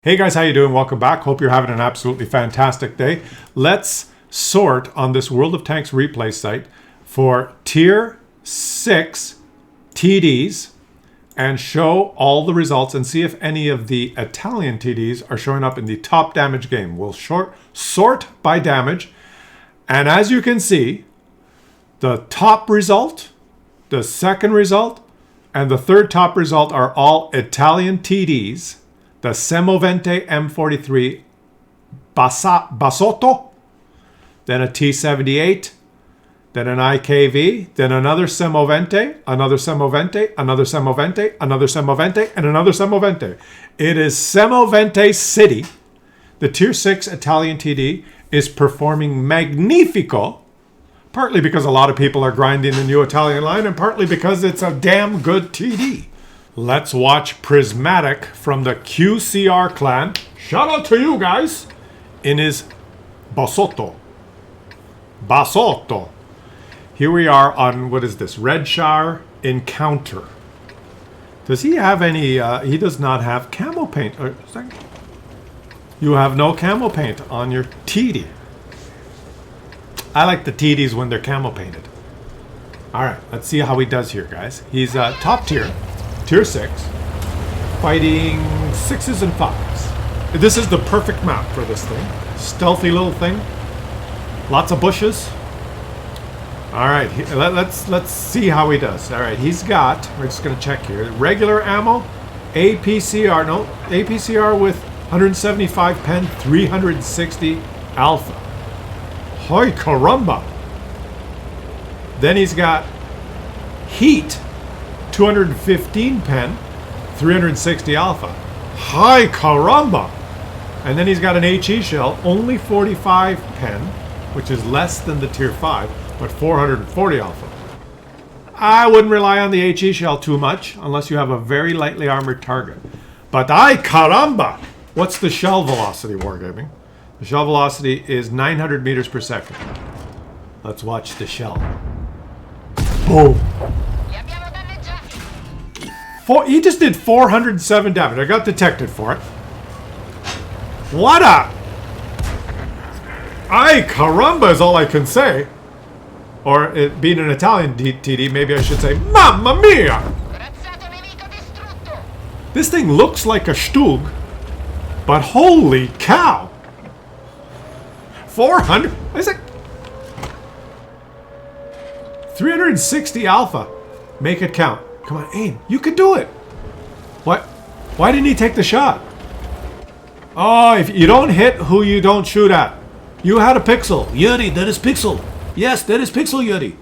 Hey guys, how you doing? Welcome back. Hope you're having an absolutely fantastic day. Let's sort on this World of Tanks replay site for Tier 6 TDs and show all the results and see if any of the Italian TDs are showing up in the top damage game. We'll sort by damage. And as you can see, the top result, the second result, and the third top result are all Italian TDs. The Semovente M43 Basotto, then a T78, then an IKV, then another Semovente, another Semovente, another Semovente, another Semovente, and another Semovente. It is Semovente City. The Tier 6 Italian TD is performing magnifico, partly because a lot of people are grinding the new Italian line, and partly because it's a damn good TD. Let's watch Prismatic from the QCR clan. Shout out to you guys. In his Basotto. Basotto. Here we are on, what is this? Red Shar Encounter. Does he have any, he does not have camo paint. You have no camo paint on your TD. I like the TDs when they're camo painted. Alright, let's see how he does here, guys. He's top tier. Tier 6, fighting 6s and 5s. This is the perfect map for this thing. Stealthy little thing. Lots of bushes. Alright, let's see how he does. Alright, he's got, we're just going to check here, regular ammo, APCR with 175 pen, 360 alpha. Hoy caramba! Then he's got heat, 215 pen, 360 alpha. Hi caramba! And then he's got an HE shell, only 45 pen, which is less than the tier 5, but 440 alpha. I wouldn't rely on the HE shell too much unless you have a very lightly armored target. But ay caramba! What's the shell velocity, Wargaming? The shell velocity is 900 meters per second. Let's watch the shell. Boom! He just did 407 damage. I got detected for it. What a... Ay caramba is all I can say. Or it being an Italian TD, maybe I should say, Mamma mia! This thing looks like a Stug, but holy cow! 400... Is it... 360 alpha. Make it count. Come on, aim. You can do it. What? Why didn't he take the shot? Oh, if you don't hit who you don't shoot at. You had a pixel. Yuri, that is pixel. Yes, that is pixel, Yuri.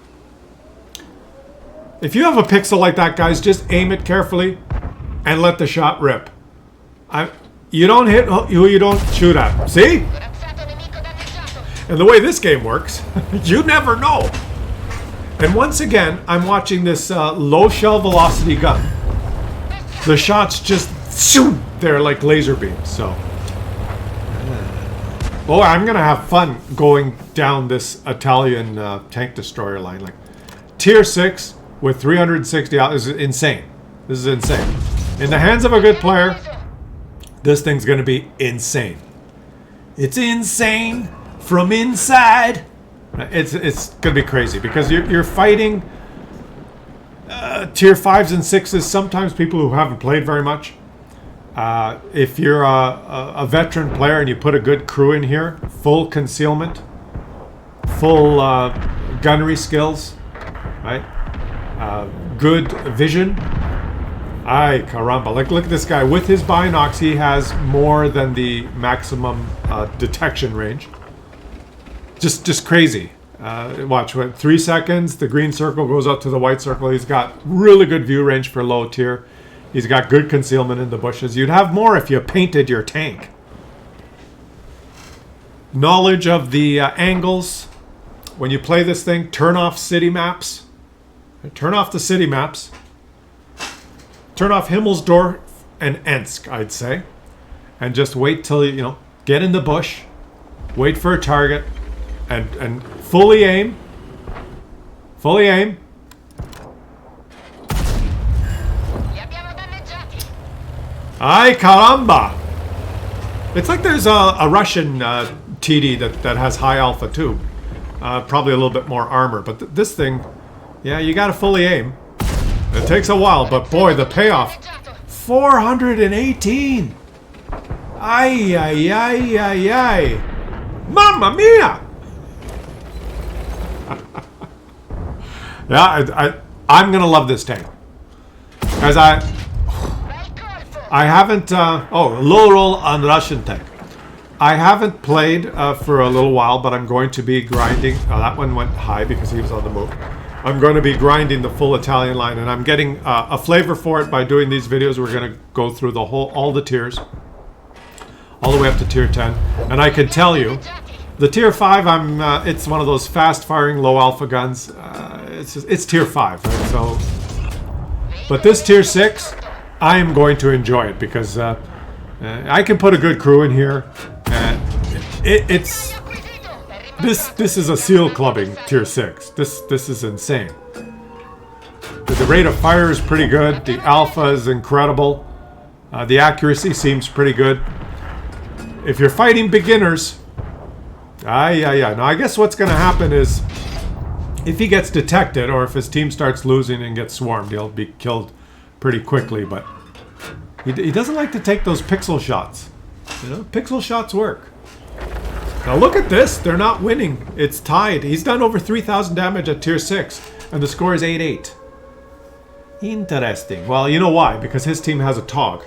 If you have a pixel like that, guys, just aim it carefully and let the shot rip. You don't hit who you don't shoot at. See? And the way this game works, you never know. And once again, I'm watching this low shell velocity gun. The shots just, shoot, they're like laser beams, so. Oh, I'm going to have fun going down this Italian tank destroyer line. Like, tier 6 with 360 out is insane. This is insane. In the hands of a good player, this thing's going to be insane. It's insane from inside. It's going to be crazy because you're fighting tier 5s and 6s, sometimes people who haven't played very much. If you're a veteran player and you put a good crew in here, full concealment, full gunnery skills, right? Good vision. Ay caramba. Like, look at this guy. With his binocs, he has more than the maximum detection range. Just crazy. Watch, 3 seconds, the green circle goes up to the white circle. He's got really good view range for low tier. He's got good concealment in the bushes. You'd have more if you painted your tank. Knowledge of the angles. When you play this thing, turn off city maps. Turn off the city maps. Turn off Himmelsdorf and Ensk, I'd say. And just wait till you get in the bush. Wait for a target. And fully aim. Fully aim. Ay caramba! It's like there's a Russian TD that has high alpha too. Probably a little bit more armor. But this thing, yeah, you got to fully aim. It takes a while, but boy, the payoff. 418! Ay, ay, ay, ay, ay. Mamma mia! Yeah, I'm going to love this tank. As I haven't, low roll on Russian tank. I haven't played for a little while, but I'm going to be grinding. Oh, that one went high because he was on the move. I'm going to be grinding the full Italian line, and I'm getting a flavor for it by doing these videos. We're going to go through all the tiers, all the way up to tier 10. And I can tell you, the tier 5, it's one of those fast-firing, low-alpha guns. It's tier 5, right? So, but this tier 6, I am going to enjoy it because I can put a good crew in here. This is a seal clubbing tier 6. This is insane. The rate of fire is pretty good. The alpha is incredible. The accuracy seems pretty good. If you're fighting beginners, now I guess what's going to happen is if he gets detected or if his team starts losing and gets swarmed, he'll be killed pretty quickly. But he doesn't like to take those pixel shots. You know, pixel shots work. Now look at this. They're not winning. It's tied. He's done over 3,000 damage at tier 6, and the score is 8-8. Interesting. Well, you know why? Because his team has a Tog.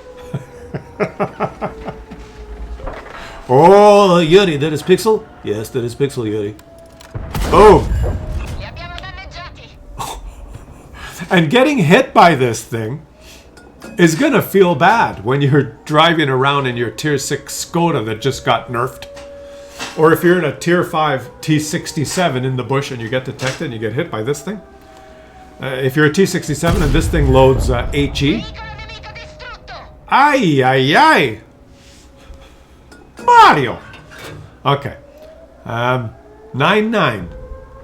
Oh, Yuri, that is Pixel? Yes, that is Pixel, Yuri. Boom! And getting hit by this thing is gonna feel bad when you're driving around in your tier 6 Skoda that just got nerfed. Or if you're in a tier 5 T67 in the bush and you get detected and you get hit by this thing. If you're a T67 and this thing loads HE. Ay, ay, ay! Mario! Okay. 9-9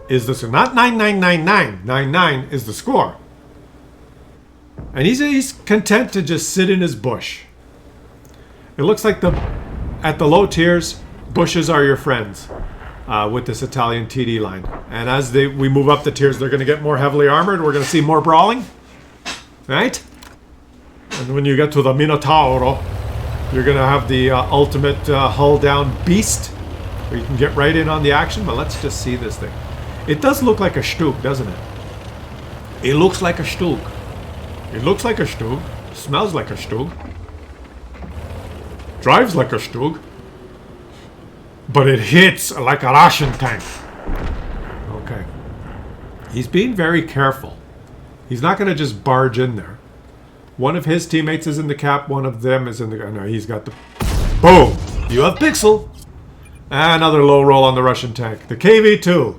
is the score. Not 9-9-9-9. 9-9 is the score. And he's content to just sit in his bush. It looks like at the low tiers, bushes are your friends with this Italian TD line. And as we move up the tiers, they're going to get more heavily armored. We're going to see more brawling. Right? And when you get to the Minotauro, you're going to have the ultimate hull-down beast, where you can get right in on the action. But let's just see this thing. It does look like a Stug, doesn't it? It looks like a Stug. It looks like a Stug. Smells like a Stug. Drives like a Stug. But it hits like a Russian tank. Okay. He's being very careful. He's not going to just barge in there. One of his teammates is in the cap. One of them is in the... No, he's got the... Boom! You have Pixel. Another low roll on the Russian tank. The KV-2.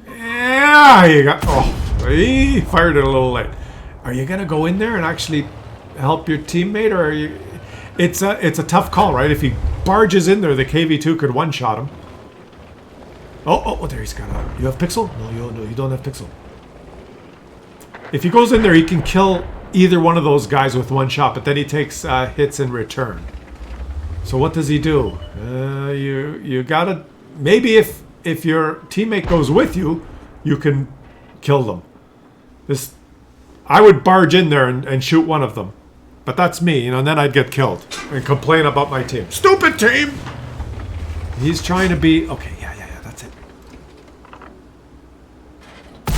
Yeah, you got... Oh, he fired it a little late. Are you going to go in there and actually help your teammate? Or are you... It's a tough call, right? If he barges in there, the KV-2 could one-shot him. Oh, there he's got a... You have Pixel? No, you don't have Pixel. If he goes in there, he can kill either one of those guys with one shot, but then he takes hits in return. So what does he do? You gotta... Maybe if your teammate goes with you, you can kill them. I would barge in there and shoot one of them. But that's me, and then I'd get killed and complain about my team. Stupid team! He's trying to be... Okay, yeah, that's it.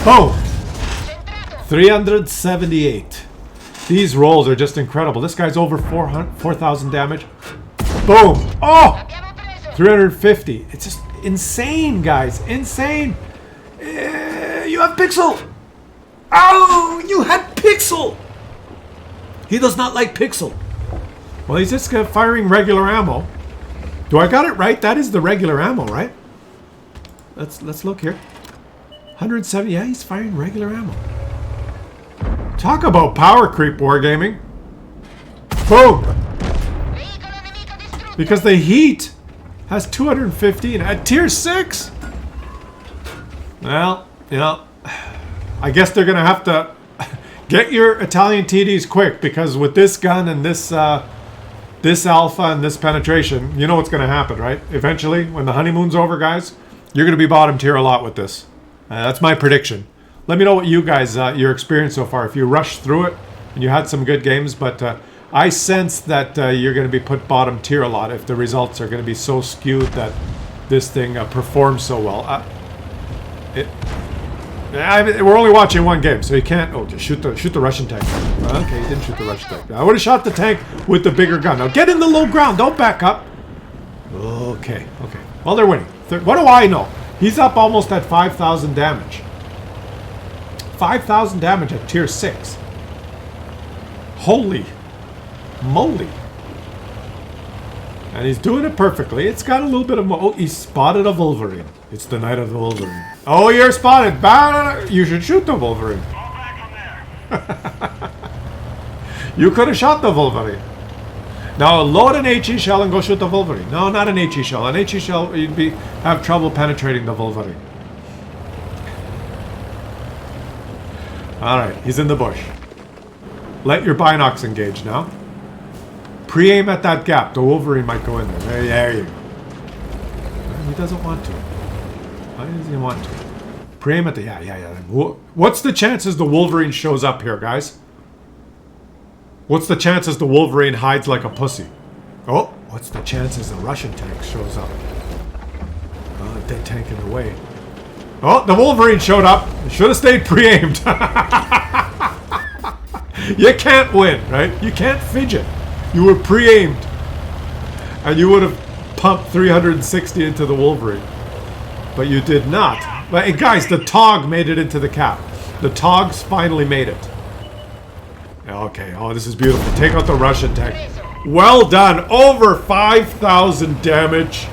Boom! 378. These rolls are just incredible. This guy's over 4,000 damage. Boom! Oh! 350. It's just insane, guys. Insane. You have Pixel. Oh, you had Pixel. He does not like Pixel. Well, he's just firing regular ammo. Do I got it right? That is the regular ammo, right? Let's look here. 170. Yeah, he's firing regular ammo. Talk about power creep, Wargaming. Boom! Because the heat has 215 at tier 6. Well, you know, I guess they're going to have to get your Italian TDs quick, because with this gun and this this alpha and this penetration, you know what's going to happen, right? Eventually, when the honeymoon's over, guys, you're going to be bottom tier a lot with this. That's my prediction. Let me know what you guys, your experience so far. If you rushed through it and you had some good games, but I sense that you're going to be put bottom tier a lot if the results are going to be so skewed that this thing performs so well. We're only watching one game, so you can't. Oh, just shoot the Russian tank. Okay, he didn't shoot the Russian tank. I would have shot the tank with the bigger gun. Now get in the low ground. Don't back up. Okay. Well, they're winning. What do I know? He's up almost at 5,000 damage. 5,000 damage at tier 6. Holy moly! And he's doing it perfectly. It's got a little bit of... Oh, he spotted a Wolverine. It's the night of the Wolverine. Oh, you're spotted. You should shoot the Wolverine. Fall back from there. You could have shot the Wolverine. Now, load an HE shell and go shoot the Wolverine. No, not an HE shell. An HE shell, you'd have trouble penetrating the Wolverine. Alright, he's in the bush. Let your binocs engage now. Pre-aim at that gap. The Wolverine might go in there. There you go. He doesn't want to. Why does he want to? Pre-aim at the... Yeah. What's the chances the Wolverine shows up here, guys? What's the chances the Wolverine hides like a pussy? Oh, what's the chances the Russian tank shows up? Oh, dead tank in the way. Oh, the Wolverine showed up. Should have stayed pre-aimed. You can't win, right? You can't fidget. You were pre-aimed. And you would have pumped 360 into the Wolverine. But you did not. But hey, guys, the Tog made it into the cap. The Togs finally made it. Okay, oh, this is beautiful. Take out the Russian tank. Well done. Over 5,000 damage.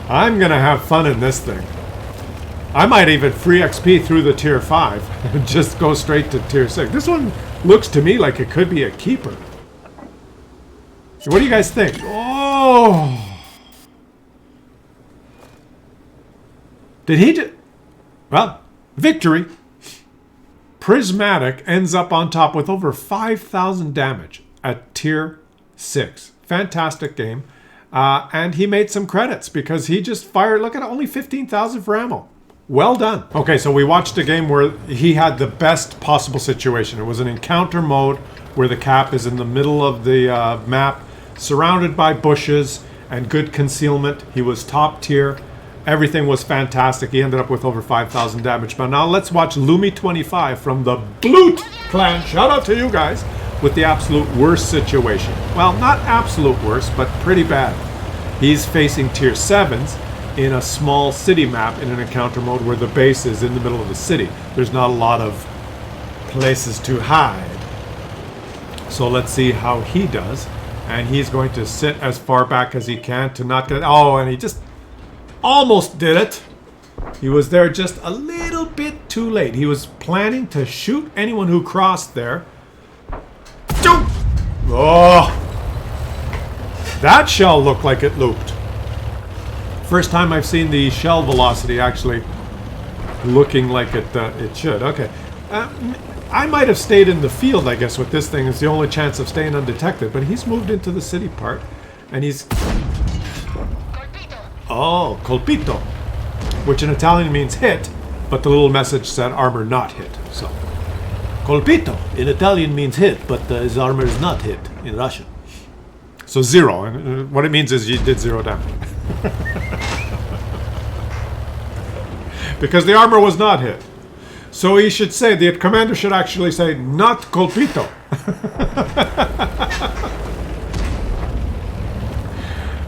I'm going to have fun in this thing. I might even free XP through the tier 5 and just go straight to tier 6. This one looks to me like it could be a keeper. What do you guys think? Oh! Did he just... Well, victory. Prismatic ends up on top with over 5,000 damage at tier 6. Fantastic game. And he made some credits because he just fired, look at it, only 15,000 for ammo. Well done. Okay, so we watched a game where he had the best possible situation. It was an encounter mode where the cap is in the middle of the map, surrounded by bushes and good concealment. He was top tier. Everything was fantastic. He ended up with over 5,000 damage. But now let's watch Lumi25 from the Bloot clan. Shout out to you guys with the absolute worst situation. Well, not absolute worst, but pretty bad. He's facing tier 7s in a small city map in an encounter mode where the base is in the middle of the city. There's not a lot of places to hide. So let's see how he does. And he's going to sit as far back as he can to not get... Oh, and he just almost did it. He was there just a little bit too late. He was planning to shoot anyone who crossed there. Oh! That shell looked like it looped. First time I've seen the shell velocity actually looking like it should. Okay. I might have stayed in the field, I guess, with this thing. It's the only chance of staying undetected. But he's moved into the city part. And he's... Oh, colpito. Which in Italian means hit. But the little message said armor not hit. So, colpito in Italian means hit, but his armor is not hit in Russian. So 0. And what it means is you did 0 damage. Because the armor was not hit. So he should say, the commander should actually say, not colpito.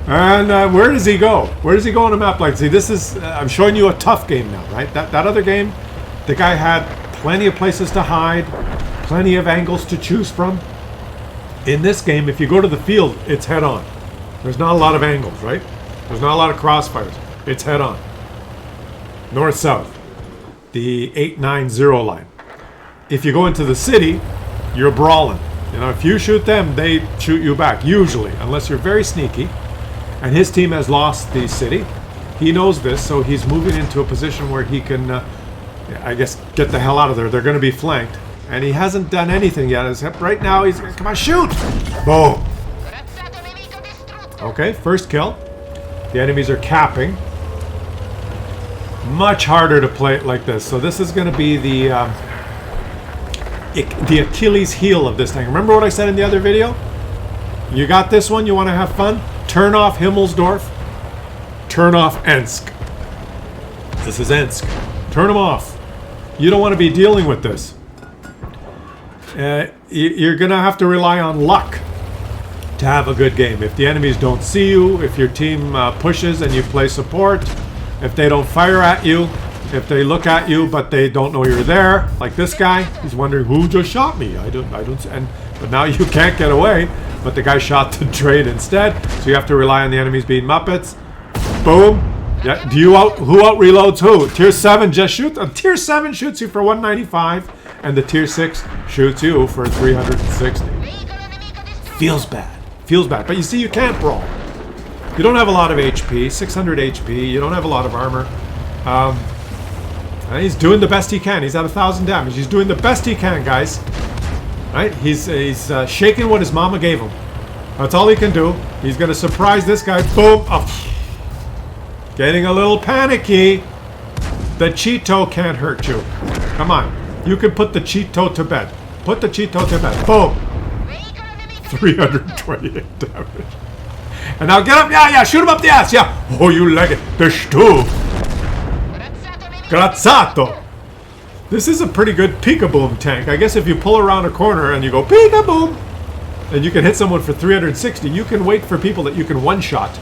And where does he go? Where does he go on a map like this? See, this is, I'm showing you a tough game now, right? That other game, the guy had plenty of places to hide, plenty of angles to choose from. In this game, if you go to the field, it's head on. There's not a lot of angles, right? There's not a lot of crossfires. It's head on. North-south. The 890 line. If you go into the city, you're brawling. You know, if you shoot them, they shoot you back, usually, unless you're very sneaky. And his team has lost the city. He knows this, so he's moving into a position where he can, I guess, get the hell out of there. They're going to be flanked. And he hasn't done anything yet. Except right now he's... Come on, shoot! Boom! Okay, first kill. The enemies are capping. Much harder to play it like this. So this is going to be the Achilles heel of this thing. Remember what I said in the other video? You got this one? You want to have fun? Turn off Himmelsdorf. Turn off Ensk. This is Ensk. Turn them off. You don't want to be dealing with this. You're going to have to rely on luck to have a good game. If the enemies don't see you, if your team pushes and you play support, if they don't fire at you, if they look at you but they don't know you're there, like this guy, he's wondering who just shot me. But now you can't get away. But the guy shot the train instead, so you have to rely on the enemies being Muppets. Boom. Yeah. Who out reloads who? Tier 7 just shoots. Tier 7 shoots you for 195, and the Tier 6 shoots you for 360. Feels bad. Feels bad. But you see, you can't brawl. You don't have a lot of HP, 600 HP. You don't have a lot of armor. And he's doing the best he can. He's at 1,000 damage. He's doing the best he can, guys. Right? He's shaking what his mama gave him. That's all he can do. He's going to surprise this guy. Boom. Oh. Getting a little panicky. The Cheeto can't hurt you. Come on. You can put the Cheeto to bed. Put the Cheeto to bed. Boom. 328 damage. And now get up. Yeah. Shoot him up the ass. Yeah. Oh, you like it. Bist du. Grazzato. This is a pretty good peekaboom tank. I guess if you pull around a corner and you go peekaboom, and you can hit someone for 360, you can wait for people that you can one-shot.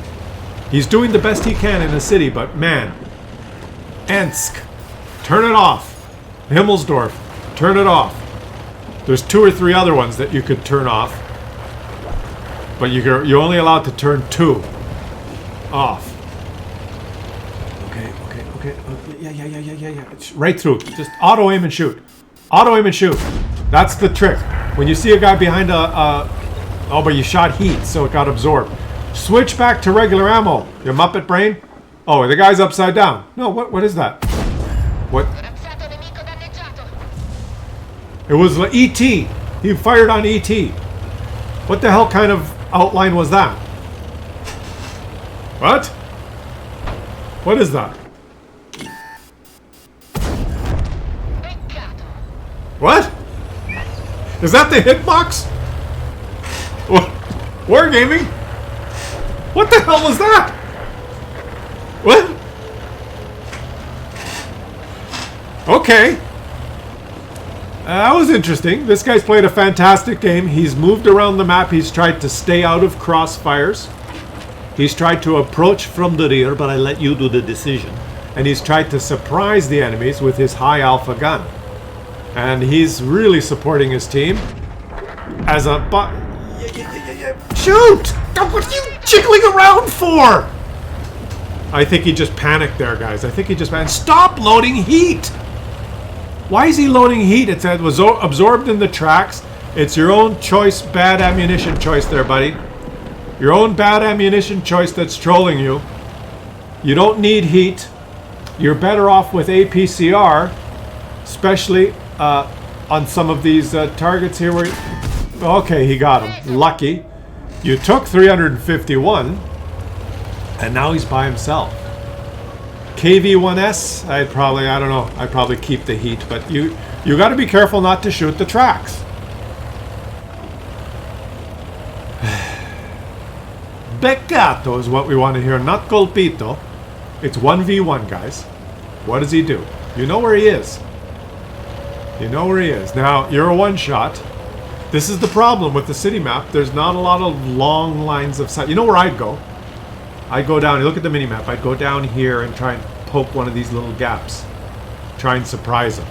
He's doing the best he can in the city, but man. Ensk. Turn it off. Himmelsdorf. Turn it off. There's 2 or 3 other ones that you could turn off. But you're only allowed to turn 2 off. Okay. Yeah. Right through. Just auto aim and shoot. Auto aim and shoot. That's the trick. When you see a guy behind oh, but you shot heat, so it got absorbed. Switch back to regular ammo. Your Muppet brain. Oh, the guy's upside down. No, what is that? What? It was E.T. He fired on E.T. What the hell kind of outline was that? What? What is that? What? Is that the hitbox? What? Wargaming? What the hell was that? What? Okay. That was interesting. This guy's played a fantastic game. He's moved around the map. He's tried to stay out of crossfires. He's tried to approach from the rear, but I let you do the decision. And he's tried to surprise the enemies with his high alpha gun. And he's really supporting his team as a shoot! What are you jiggling around for? I think he just panicked there, guys. I think he just panicked. Stop loading heat! Why is he loading heat? It was absorbed in the tracks. It's your own choice, bad ammunition choice there, buddy. Your own bad ammunition choice that's trolling you. You don't need heat. You're better off with APCR, especially on some of these targets here where... Okay, he got him. Lucky. You took 351, and now he's by himself. KV-1S, I'd probably keep the heat, but you got to be careful not to shoot the tracks. Beccato is what we want to hear, not colpito. It's 1v1, guys. What does he do? You know where he is. You know where he is. Now, you're a one-shot. This is the problem with the city map. There's not a lot of long lines of sight. You know where I'd go? I'd go down, look at the mini-map. I'd go down here and try and poke one of these little gaps. Try and surprise him.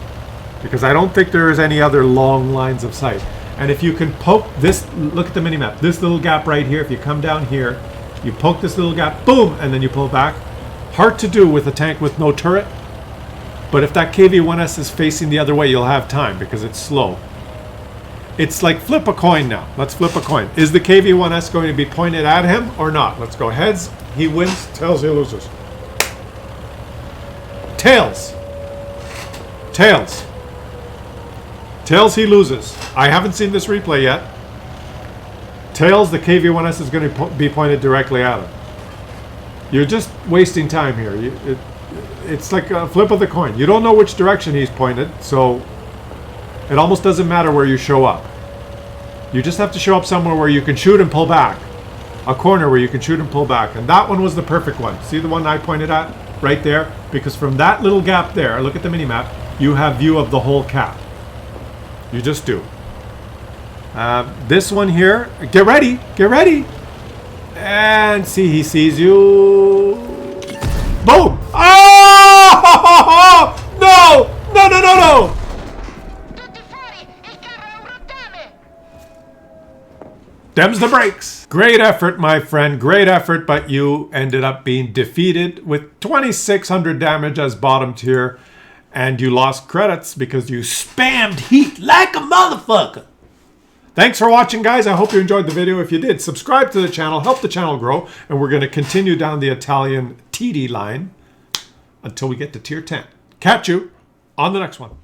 Because I don't think there is any other long lines of sight. And if you can poke this, look at the mini-map. This little gap right here, if you come down here, you poke this little gap, boom, and then you pull back. Hard to do with a tank with no turret. But if that KV-1S is facing the other way, you'll have time because it's slow. It's like flip a coin now. Let's flip a coin. Is the KV-1S going to be pointed at him or not? Let's go. Heads, he wins. Tails, he loses. Tails. Tails. Tails, he loses. I haven't seen this replay yet. Tails, the KV-1S is going to be pointed directly at him. You're just wasting time here. It's like a flip of the coin. You don't know which direction he's pointed, so it almost doesn't matter where you show up. You just have to show up somewhere where you can shoot and pull back. A corner where you can shoot and pull back. And that one was the perfect one. See the one I pointed at? Right there? Because from that little gap there, look at the mini-map, you have view of the whole cap. You just do. This one here, get ready, get ready. And see, he sees you. Boom! Oh! No! No, no, no, no! Them's the brakes. Great effort, my friend. Great effort, but you ended up being defeated with 2,600 damage as bottom tier. And you lost credits because you spammed heat like a motherfucker. Thanks for watching, guys. I hope you enjoyed the video. If you did, subscribe to the channel. Help the channel grow. And we're going to continue down the Italian TD line until we get to tier 10. Catch you on the next one.